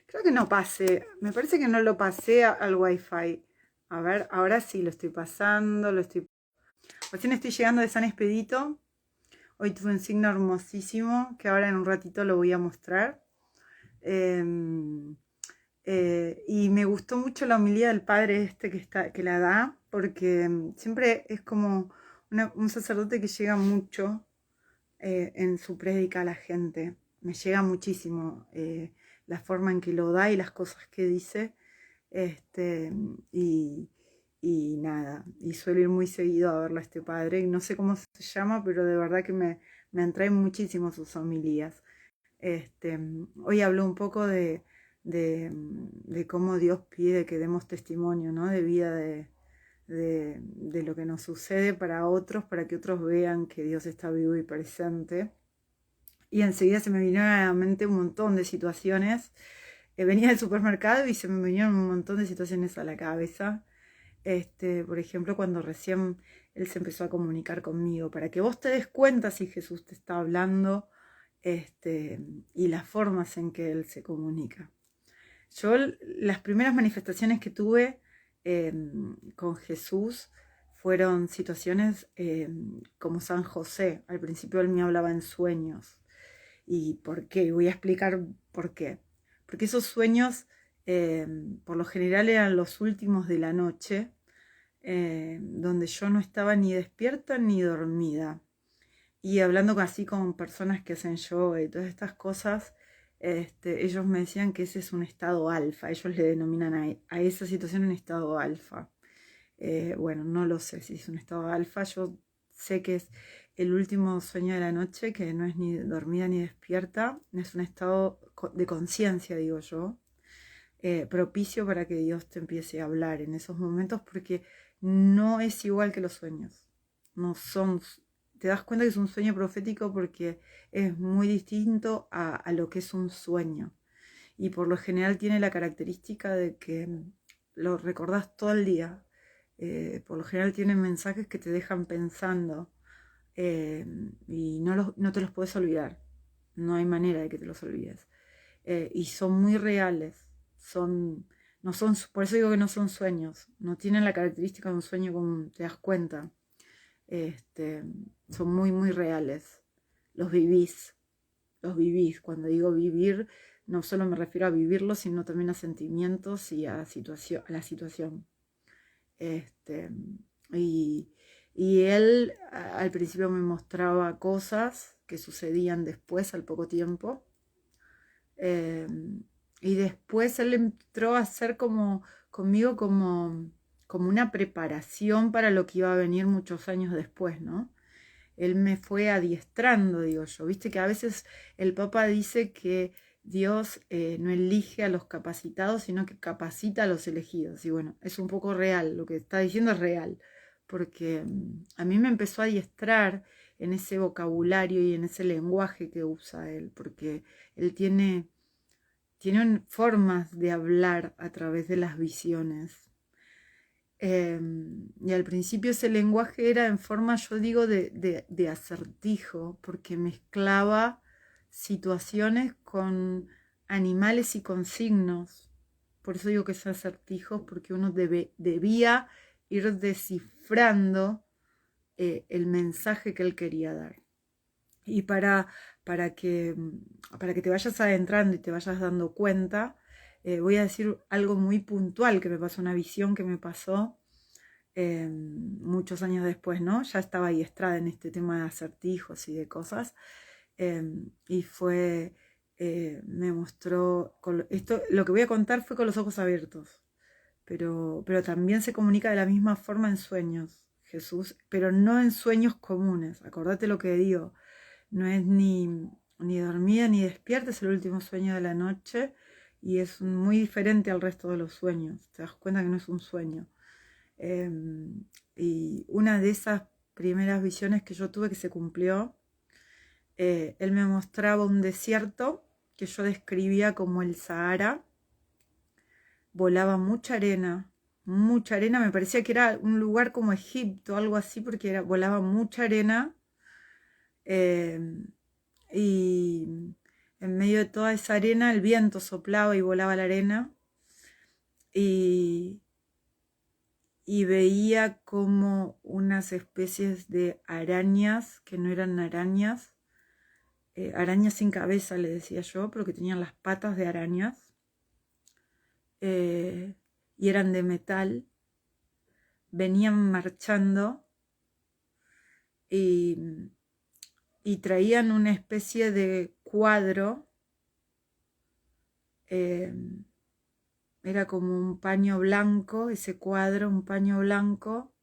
Creo que no pasé, me parece que no lo pasé al Wi-Fi. A ver, ahora sí lo estoy pasando, lo estoy... Recién estoy llegando de San Expedito. Hoy tuve un signo hermosísimo que ahora en un ratito lo voy a mostrar. Em, y me gustó mucho la homilía del padre este que la da, porque siempre es como un sacerdote que llega mucho en su prédica a la gente. Me llega muchísimo la forma en que lo da y las cosas que dice. Este, y, y nada, y suelo ir muy seguido a verlo a este padre. Y no sé cómo se llama, pero de verdad que me atraen muchísimo sus homilías. Hoy habló un poco de cómo Dios pide que demos testimonio, ¿no? De vida de lo que nos sucede para otros, para que otros vean que Dios está vivo y presente. Y enseguida se me vinieron a la mente un montón de situaciones. Venía del supermercado y se me vinieron un montón de situaciones a la cabeza. Por ejemplo, cuando recién él se empezó a comunicar conmigo, para que vos te des cuenta si Jesús te está hablando, y las formas en que él se comunica. Yo las primeras manifestaciones que tuve con Jesús fueron situaciones como San José. Al principio él me hablaba en sueños. ¿Y por qué? Voy a explicar por qué. Porque esos sueños por lo general eran los últimos de la noche, donde yo no estaba ni despierta ni dormida. Y hablando así con personas que hacen yoga y todas estas cosas, ellos me decían que ese es un estado alfa. Ellos le denominan a esa situación un estado alfa. Bueno, no lo sé si es un estado alfa. Yo sé que es el último sueño de la noche, que no es ni dormida ni despierta. Es un estado de conciencia, digo yo, propicio para que Dios te empiece a hablar en esos momentos, porque no es igual que los sueños. No son, te das cuenta que es un sueño profético porque es muy distinto a lo que es un sueño. Y por lo general tiene la característica de que lo recordás todo el día. Por lo general tienen mensajes que te dejan pensando, eh, y no te los puedes olvidar. No hay manera de que te los olvides. Y son muy reales. Son, no son, por eso digo que no son sueños. No tienen la característica de un sueño como te das cuenta. Este, son muy, muy reales. Los vivís. Los vivís. Cuando digo vivir, no solo me refiero a vivirlo, sino también a sentimientos y a la situación. Este, y, y él al principio me mostraba cosas que sucedían después, al poco tiempo. Eh, y después él entró a hacer como conmigo como una preparación para lo que iba a venir muchos años después, ¿no? Él me fue adiestrando, digo yo. Viste que a veces el Papa dice que Dios no elige a los capacitados, sino que capacita a los elegidos. Y bueno, es un poco real, lo que está diciendo es real, porque a mí me empezó a adiestrar en ese vocabulario y en ese lenguaje que usa él, porque él tiene formas de hablar a través de las visiones. Y al principio ese lenguaje era en forma, yo digo, de acertijo, porque mezclaba situaciones con animales y con signos. Por eso digo que es acertijo, porque uno debía ir descifrando el mensaje que él quería dar. Y para que te vayas adentrando y te vayas dando cuenta, voy a decir algo muy puntual que me pasó, una visión que me pasó muchos años después, ¿no? Ya estaba adiestrada en este tema de acertijos y de cosas. Y me mostró, esto, lo que voy a contar fue con los ojos abiertos, pero también se comunica de la misma forma en sueños, Jesús, pero no en sueños comunes. Acordate lo que digo, no es ni dormida ni despierta, es el último sueño de la noche y es muy diferente al resto de los sueños. Te das cuenta que no es un sueño. Eh, y una de esas primeras visiones que yo tuve que se cumplió, él me mostraba un desierto que yo describía como el Sahara. Volaba mucha arena, me parecía que era un lugar como Egipto, algo así, porque volaba mucha arena. eh, y En medio de toda esa arena el viento soplaba y volaba la arena y veía como unas especies de arañas, que no eran arañas, arañas sin cabeza le decía yo, pero que tenían las patas de arañas, y eran de metal, venían marchando y traían una especie de cuadro, era como un paño blanco, ese cuadro, un paño blanco,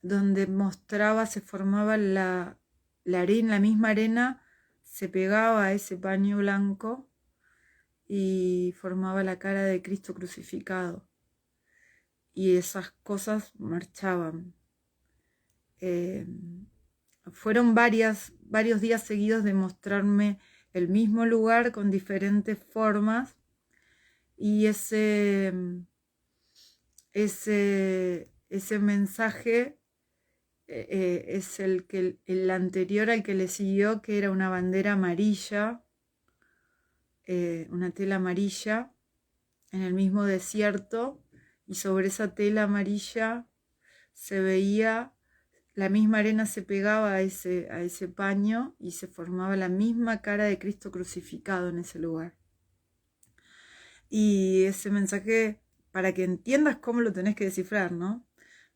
donde mostraba, se formaba la arena, la misma arena se pegaba a ese paño blanco y formaba la cara de Cristo crucificado. Y esas cosas marchaban. Fueron varios días seguidos de mostrarme el mismo lugar con diferentes formas, y ese mensaje es el anterior al que le siguió, que era una bandera amarilla, una tela amarilla en el mismo desierto, y sobre esa tela amarilla se veía, la misma arena se pegaba a ese paño y se formaba la misma cara de Cristo crucificado en ese lugar. Y ese mensaje, para que entiendas cómo lo tenés que descifrar, ¿no?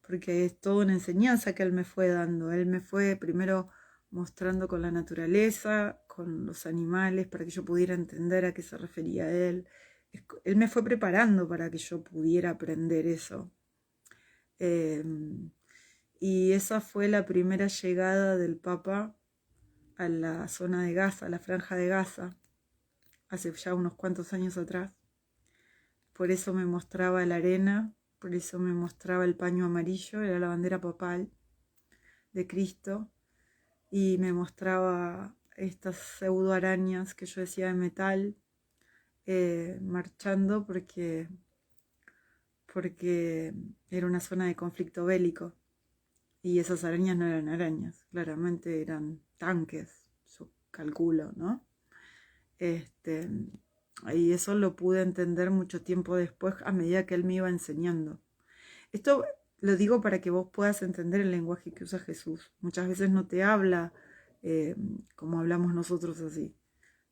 Porque es toda una enseñanza que Él me fue dando. Él me fue primero mostrando con la naturaleza, con los animales, para que yo pudiera entender a qué se refería Él. Él me fue preparando para que yo pudiera aprender eso. Y esa fue la primera llegada del Papa a la zona de Gaza, a la franja de Gaza, hace ya unos cuantos años atrás. Por eso me mostraba la arena, por eso me mostraba el paño amarillo, era la bandera papal de Cristo, y me mostraba estas pseudo arañas que yo decía de metal, marchando porque era una zona de conflicto bélico, y esas arañas no eran arañas, claramente eran tanques, yo calculo, ¿no? Y eso lo pude entender mucho tiempo después, a medida que él me iba enseñando. Esto lo digo para que vos puedas entender el lenguaje que usa Jesús. Muchas veces no te habla como hablamos nosotros así.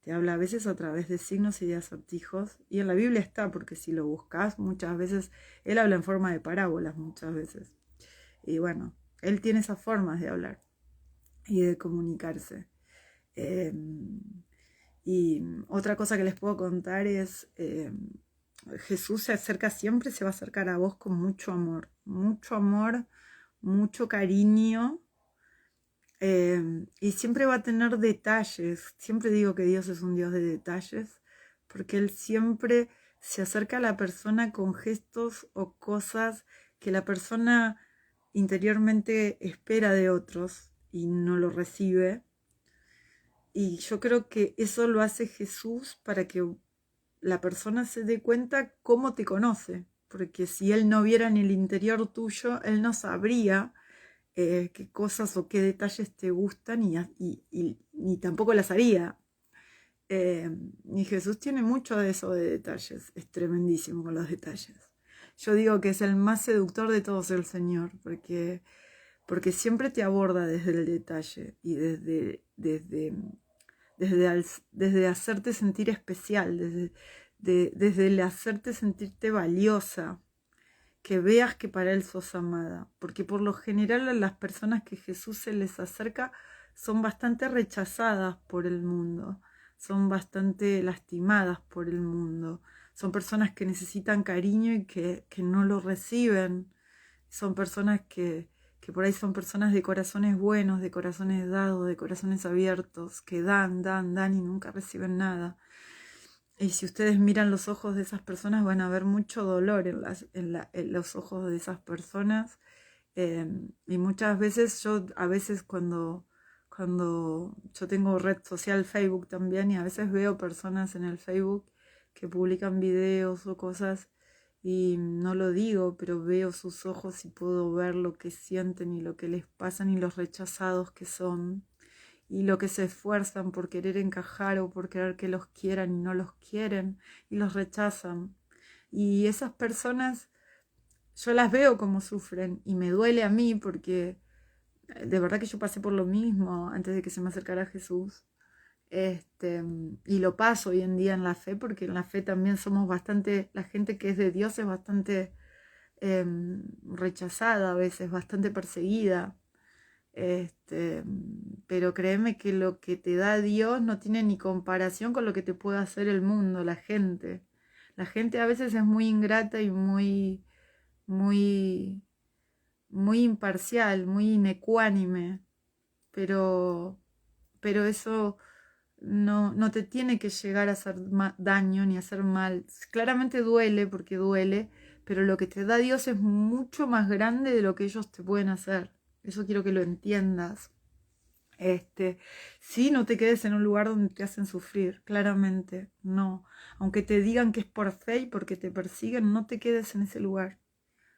Te habla a veces a través de signos y de acertijos. Y en la Biblia está, porque si lo buscas, muchas veces él habla en forma de parábolas, muchas veces. Y bueno, él tiene esas formas de hablar y de comunicarse. Y otra cosa que les puedo contar es, Jesús se acerca siempre, se va a acercar a vos con mucho amor, mucho cariño, y siempre va a tener detalles. Siempre digo que Dios es un Dios de detalles, porque Él siempre se acerca a la persona con gestos o cosas que la persona interiormente espera de otros y no lo recibe. Y yo creo que eso lo hace Jesús para que la persona se dé cuenta cómo te conoce. Porque si Él no viera en el interior tuyo, Él no sabría qué cosas o qué detalles te gustan, y ni tampoco las haría. Y Jesús tiene mucho de eso de detalles. Es tremendísimo con los detalles. Yo digo que es el más seductor de todos, el Señor, porque siempre te aborda desde el detalle y desde hacerte sentir especial, desde el hacerte sentirte valiosa, que veas que para Él sos amada. Porque por lo general a las personas que Jesús se les acerca son bastante rechazadas por el mundo, son bastante lastimadas por el mundo, son personas que necesitan cariño y que no lo reciben, son personas que por ahí son personas de corazones buenos, de corazones dados, de corazones abiertos, que dan y nunca reciben nada. Y si ustedes miran los ojos de esas personas, van a ver mucho dolor en los ojos de esas personas. Y muchas veces cuando yo tengo red social Facebook también, y a veces veo personas en el Facebook que publican videos o cosas, y no lo digo, pero veo sus ojos y puedo ver lo que sienten y lo que les pasan y los rechazados que son. y lo que se esfuerzan por querer encajar o por querer que los quieran y no los quieren y los rechazan. Y esas personas, yo las veo como sufren y me duele a mí porque de verdad que yo pasé por lo mismo antes de que se me acercara Jesús. Y lo paso hoy en día en la fe, porque en la fe también somos bastante, la gente que es de Dios es bastante rechazada a veces, bastante perseguida. Pero créeme que lo que te da Dios no tiene ni comparación con lo que te puede hacer el mundo, la gente. La gente a veces es muy ingrata y muy, muy imparcial, muy inecuánime, pero eso no te tiene que llegar a hacer daño ni a hacer mal. Claramente duele porque duele, pero lo que te da Dios es mucho más grande de lo que ellos te pueden hacer. Eso quiero que lo entiendas. Sí, no te quedes en un lugar donde te hacen sufrir, claramente, no. Aunque te digan que es por fe y porque te persiguen, no te quedes en ese lugar.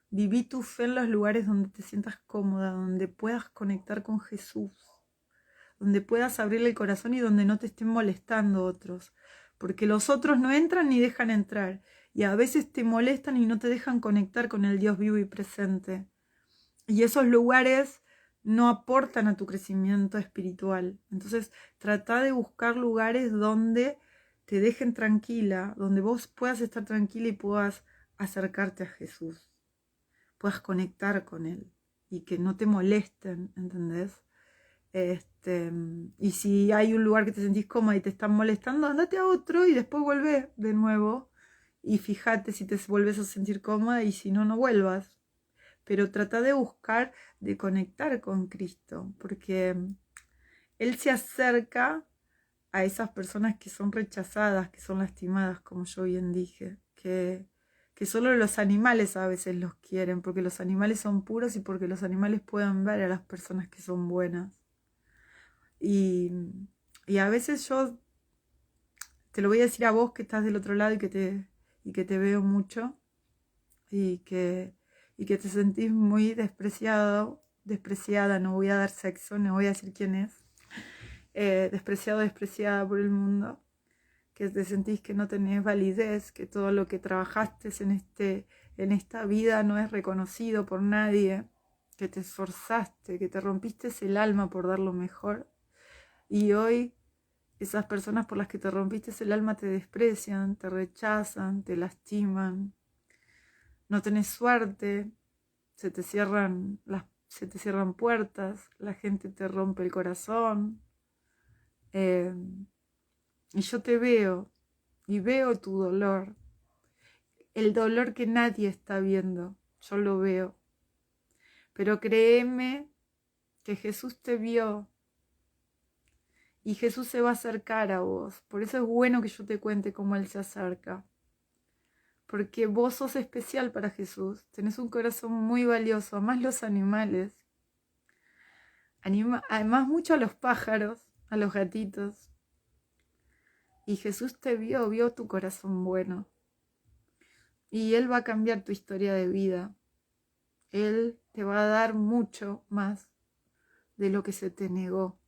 Viví tu fe en los lugares donde te sientas cómoda, donde puedas conectar con Jesús, donde puedas abrirle el corazón y donde no te estén molestando otros. Porque los otros no entran ni dejan entrar. Y a veces te molestan y no te dejan conectar con el Dios vivo y presente. Y esos lugares no aportan a tu crecimiento espiritual. Entonces, trata de buscar lugares donde te dejen tranquila, donde vos puedas estar tranquila y puedas acercarte a Jesús, puedas conectar con Él y que no te molesten, ¿entendés? Y si hay un lugar que te sentís cómoda y te están molestando, andate a otro y después vuelve de nuevo y fíjate si te vuelves a sentir cómoda y si no, no vuelvas. Pero trata de buscar, de conectar con Cristo, porque Él se acerca a esas personas que son rechazadas, que son lastimadas, como yo bien dije, que solo los animales a veces los quieren, porque los animales son puros y porque los animales pueden ver a las personas que son buenas. Y a veces yo te lo voy a decir a vos que estás del otro lado y que te veo mucho y que te sentís muy despreciado, despreciada, no voy a dar sexo, no voy a decir quién es, despreciado, despreciada por el mundo, que te sentís que no tenés validez, que todo lo que trabajaste en esta vida no es reconocido por nadie, que te esforzaste, que te rompiste el alma por dar lo mejor. Y hoy esas personas por las que te rompiste el alma te desprecian, te rechazan, te lastiman. No tenés suerte, se te cierran puertas, la gente te rompe el corazón. Y yo te veo y veo tu dolor. El dolor que nadie está viendo, yo lo veo. Pero créeme que Jesús te vio. Y Jesús se va a acercar a vos. Por eso es bueno que yo te cuente cómo Él se acerca. Porque vos sos especial para Jesús. Tenés un corazón muy valioso. Amás los animales. Amás mucho a los pájaros, a los gatitos. Y Jesús te vio tu corazón bueno. Y Él va a cambiar tu historia de vida. Él te va a dar mucho más de lo que se te negó.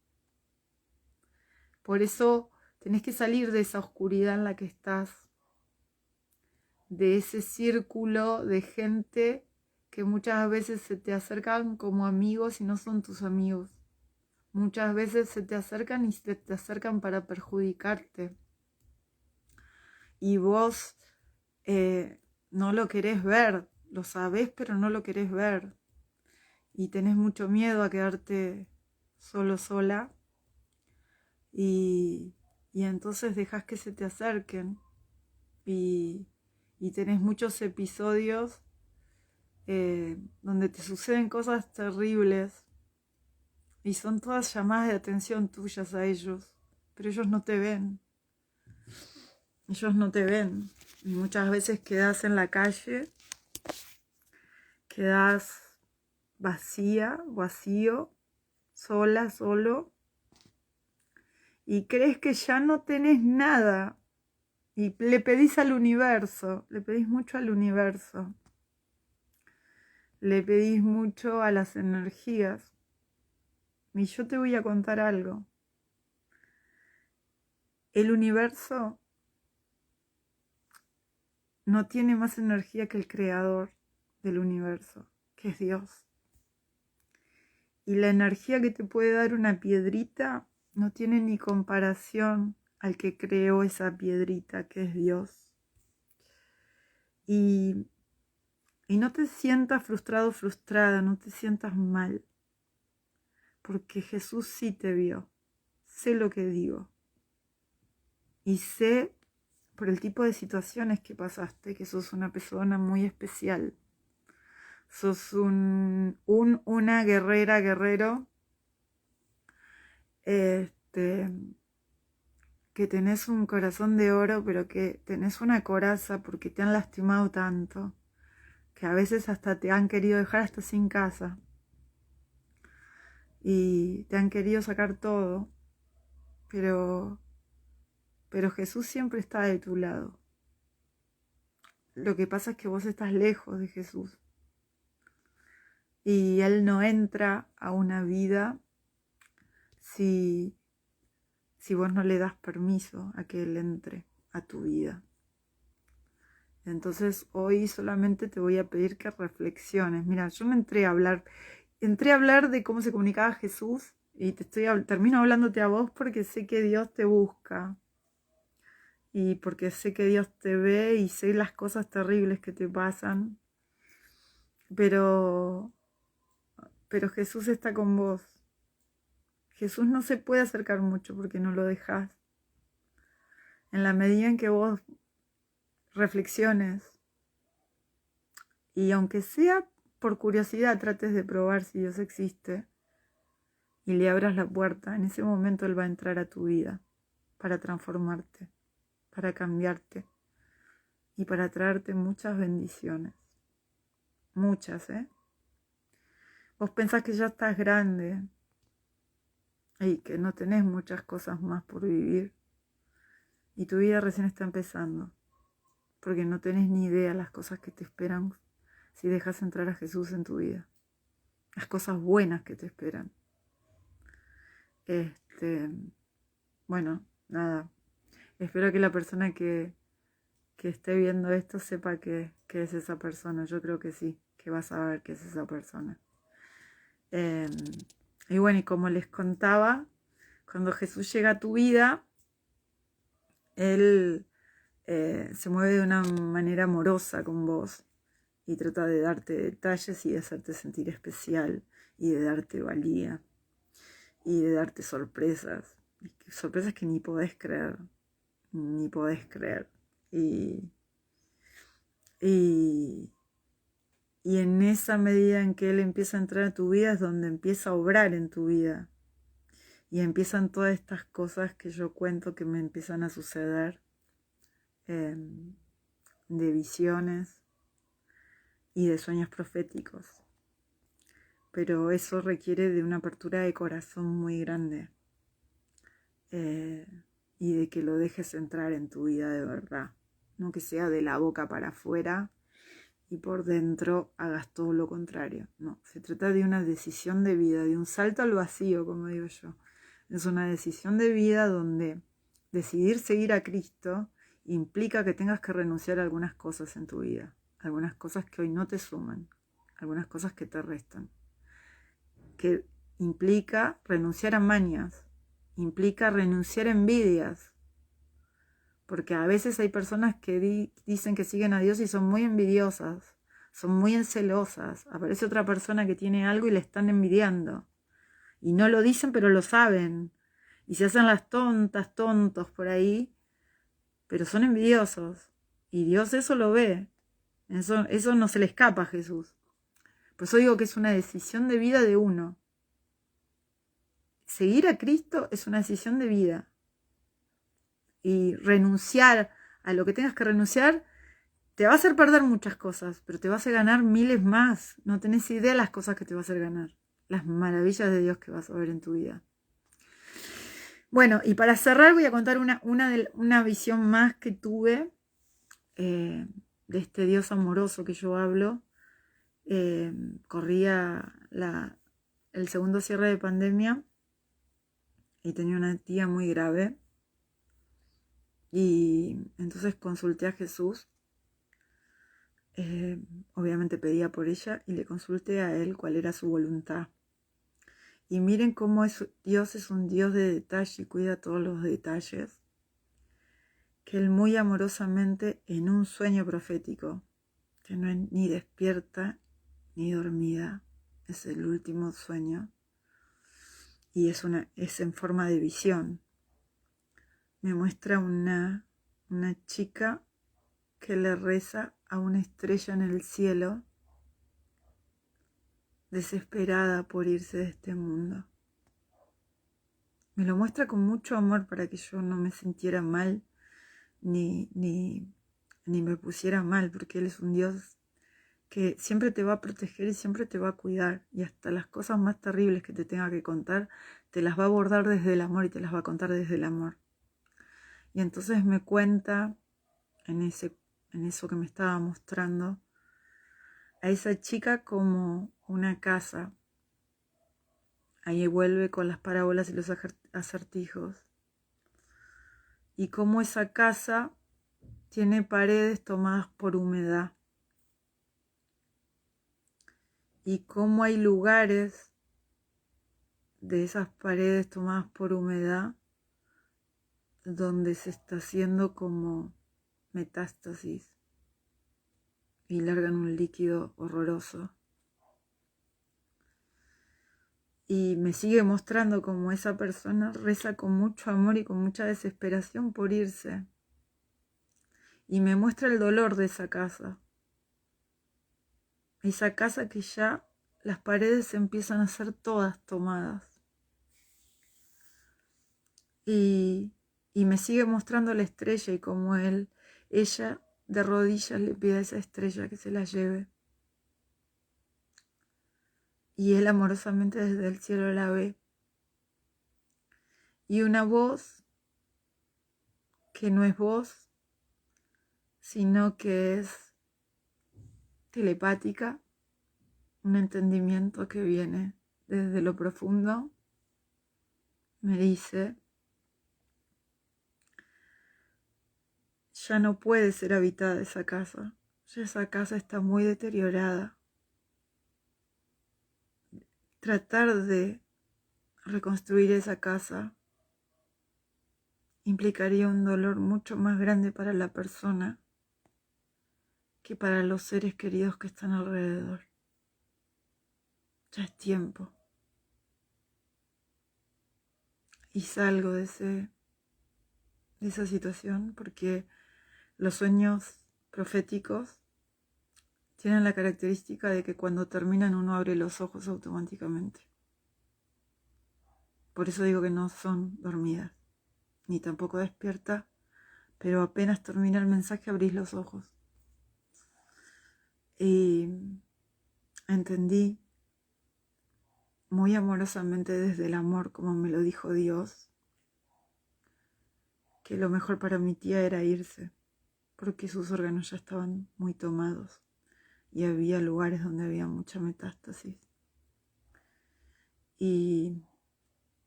Por eso tenés que salir de esa oscuridad en la que estás, de ese círculo de gente que muchas veces se te acercan como amigos y no son tus amigos. Muchas veces se te acercan y se te acercan para perjudicarte. Y vos no lo querés ver, lo sabés pero no lo querés ver. Y tenés mucho miedo a quedarte solo, sola. Y entonces dejas que se te acerquen y tenés muchos episodios donde te suceden cosas terribles y son todas llamadas de atención tuyas a ellos, pero ellos no te ven, y muchas veces quedás en la calle, quedás vacía, vacío, sola, solo, y crees que ya no tenés nada. Y le pedís al universo, le pedís mucho al universo, le pedís mucho a las energías. Y yo te voy a contar algo. el universo no tiene más energía que el creador del universo, que es Dios. Y la energía que te puede dar una piedrita no tiene ni comparación al que creó esa piedrita, que es Dios. Y no te sientas frustrado, frustrada, no te sientas mal, porque Jesús sí te vio. Sé lo que digo. Y sé, por el tipo de situaciones que pasaste, que sos una persona muy especial. Sos una guerrera, guerrero, que tenés un corazón de oro, pero que tenés una coraza porque te han lastimado tanto, que a veces hasta te han querido dejar hasta sin casa. Y te han querido sacar todo, pero Jesús siempre está de tu lado. Lo que pasa es que vos estás lejos de Jesús. Y Él no entra a una vida si vos no le das permiso a que Él entre a tu vida. Entonces hoy solamente te voy a pedir que reflexiones. Mira, yo me entré a hablar de cómo se comunicaba Jesús y termino hablándote a vos porque sé que Dios te busca. Y porque sé que Dios te ve y sé las cosas terribles que te pasan. Pero Jesús está con vos. Jesús no se puede acercar mucho porque no lo dejas. En la medida en que vos reflexiones y aunque sea por curiosidad trates de probar si Dios existe y le abras la puerta, en ese momento Él va a entrar a tu vida para transformarte, para cambiarte y para traerte muchas bendiciones. Muchas, ¿eh? Vos pensás que ya estás grande y que no tenés muchas cosas más por vivir y tu vida recién está empezando porque no tenés ni idea las cosas que te esperan si dejas entrar a Jesús en tu vida, las cosas buenas que te esperan. Bueno, nada, espero que la persona que esté viendo esto sepa que es esa persona. Yo creo que sí, que vas a ver que es esa persona. Y bueno, y como les contaba, cuando Jesús llega a tu vida, Él se mueve de una manera amorosa con vos y trata de darte detalles y de hacerte sentir especial y de darte valía y de darte sorpresas que ni podés creer, y en esa medida en que Él empieza a entrar a tu vida es donde empieza a obrar en tu vida y empiezan todas estas cosas que yo cuento que me empiezan a suceder, de visiones y de sueños proféticos. Pero eso requiere de una apertura de corazón muy grande, y de que lo dejes entrar en tu vida de verdad, no que sea de la boca para afuera y por dentro hagas todo lo contrario. No, se trata de una decisión de vida, de un salto al vacío, como digo yo. Es una decisión de vida donde decidir seguir a Cristo implica que tengas que renunciar a algunas cosas en tu vida, algunas cosas que hoy no te suman, algunas cosas que te restan, que implica renunciar a mañas, implica renunciar a envidias, porque a veces hay personas que dicen que siguen a Dios y son muy envidiosas, son muy celosas. Aparece otra persona que tiene algo y le están envidiando. Y no lo dicen, pero lo saben. Y se hacen las tontos por ahí, pero son envidiosos. Y Dios eso lo ve. Eso no se le escapa a Jesús. Por eso digo que es una decisión de vida de uno. Seguir a Cristo es una decisión de vida. Y renunciar a lo que tengas que renunciar te va a hacer perder muchas cosas, pero te va a hacer ganar miles más. No tenés idea de las cosas que te va a hacer ganar, las maravillas de Dios que vas a ver en tu vida. Bueno, y para cerrar voy a contar una visión más que tuve, de este Dios amoroso que yo hablo. Corría el segundo cierre de pandemia y tenía una tía muy grave. Y entonces consulté a Jesús, obviamente pedía por ella y le consulté a él cuál era su voluntad. Y miren cómo Dios es un Dios de detalle y cuida todos los detalles, que él muy amorosamente en un sueño profético, que no es ni despierta ni dormida, es el último sueño y es en forma de visión. Me muestra una chica que le reza a una estrella en el cielo, desesperada por irse de este mundo. Me lo muestra con mucho amor para que yo no me sintiera mal ni me pusiera mal, porque Él es un Dios que siempre te va a proteger y siempre te va a cuidar, y hasta las cosas más terribles que te tenga que contar, te las va a abordar desde el amor y te las va a contar desde el amor. Y entonces me cuenta en eso que me estaba mostrando a esa chica como una casa. Ahí vuelve con las parábolas y los acertijos. Y cómo esa casa tiene paredes tomadas por humedad. Y cómo hay lugares de esas paredes tomadas por humedad donde se está haciendo como metástasis y largan un líquido horroroso. Y me sigue mostrando cómo esa persona reza con mucho amor y con mucha desesperación por irse. Y me muestra el dolor de esa casa. Esa casa que ya las paredes empiezan a ser todas tomadas. Y me sigue mostrando la estrella y cómo ella de rodillas le pide a esa estrella que se la lleve. Y él amorosamente desde el cielo la ve. Y una voz que no es voz, sino que es telepática, un entendimiento que viene desde lo profundo, me dice: ya no puede ser habitada esa casa, ya esa casa está muy deteriorada. Tratar de reconstruir esa casa implicaría un dolor mucho más grande para la persona que para los seres queridos que están alrededor. Ya es tiempo. Y salgo de esa situación porque los sueños proféticos tienen la característica de que cuando terminan uno abre los ojos automáticamente. Por eso digo que no son dormidas, ni tampoco despierta, pero apenas termina el mensaje abrís los ojos. Y entendí muy amorosamente desde el amor, como me lo dijo Dios, que lo mejor para mi tía era irse, porque sus órganos ya estaban muy tomados y había lugares donde había mucha metástasis. Y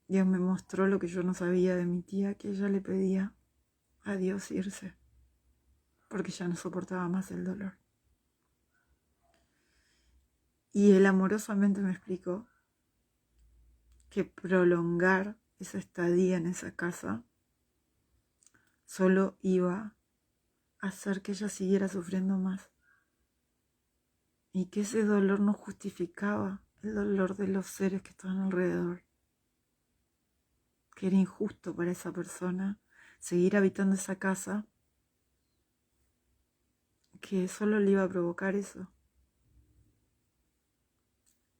Dios me mostró lo que yo no sabía de mi tía, que ella le pedía a Dios irse, porque ya no soportaba más el dolor. Y él amorosamente me explicó que prolongar esa estadía en esa casa solo iba a hacer que ella siguiera sufriendo más. Y que ese dolor no justificaba el dolor de los seres que estaban alrededor. Que era injusto para esa persona seguir habitando esa casa, que solo le iba a provocar eso.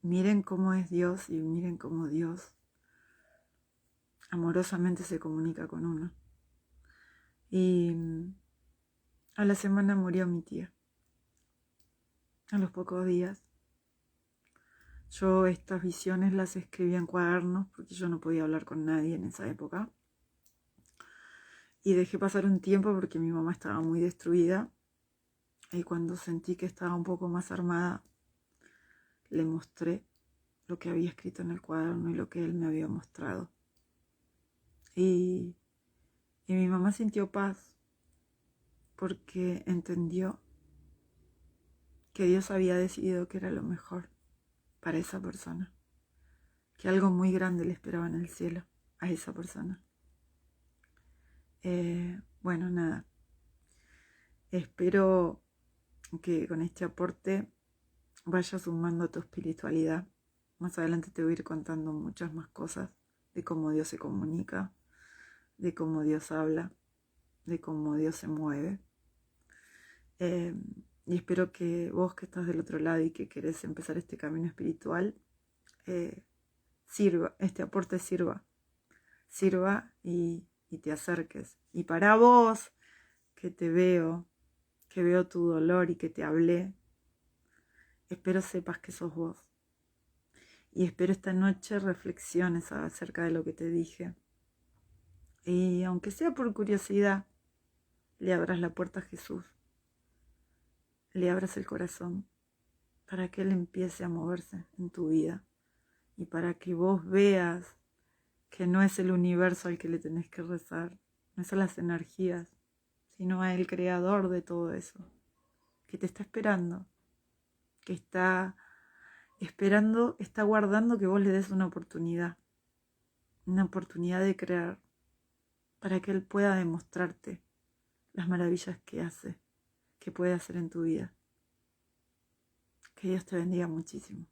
Miren cómo es Dios y miren cómo Dios amorosamente se comunica con uno. Y a la semana murió mi tía. A los pocos días. Yo estas visiones las escribía en cuadernos porque yo no podía hablar con nadie en esa época. Y dejé pasar un tiempo porque mi mamá estaba muy destruida. Y cuando sentí que estaba un poco más armada, le mostré lo que había escrito en el cuaderno y lo que él me había mostrado. Y Y mi mamá sintió paz porque entendió que Dios había decidido que era lo mejor para esa persona, que algo muy grande le esperaba en el cielo a esa persona. Bueno, nada, espero que con este aporte vayas sumando a tu espiritualidad. Más adelante te voy a ir contando muchas más cosas de cómo Dios se comunica, de cómo Dios habla, de cómo Dios se mueve. Y espero que vos que estás del otro lado y que querés empezar este camino espiritual, este aporte sirva y te acerques. Y para vos, que veo tu dolor y que te hablé, espero sepas que sos vos. Y espero esta noche reflexiones acerca de lo que te dije. Y aunque sea por curiosidad, le abras la puerta a Jesús. Le abras el corazón para que Él empiece a moverse en tu vida. Y para que vos veas que no es el universo al que le tenés que rezar, no son las energías, sino a el creador de todo eso, que te está esperando, que está esperando, está guardando que vos le des una oportunidad de crear, para que Él pueda demostrarte las maravillas que hace, que puede hacer en tu vida. Que Dios te bendiga muchísimo.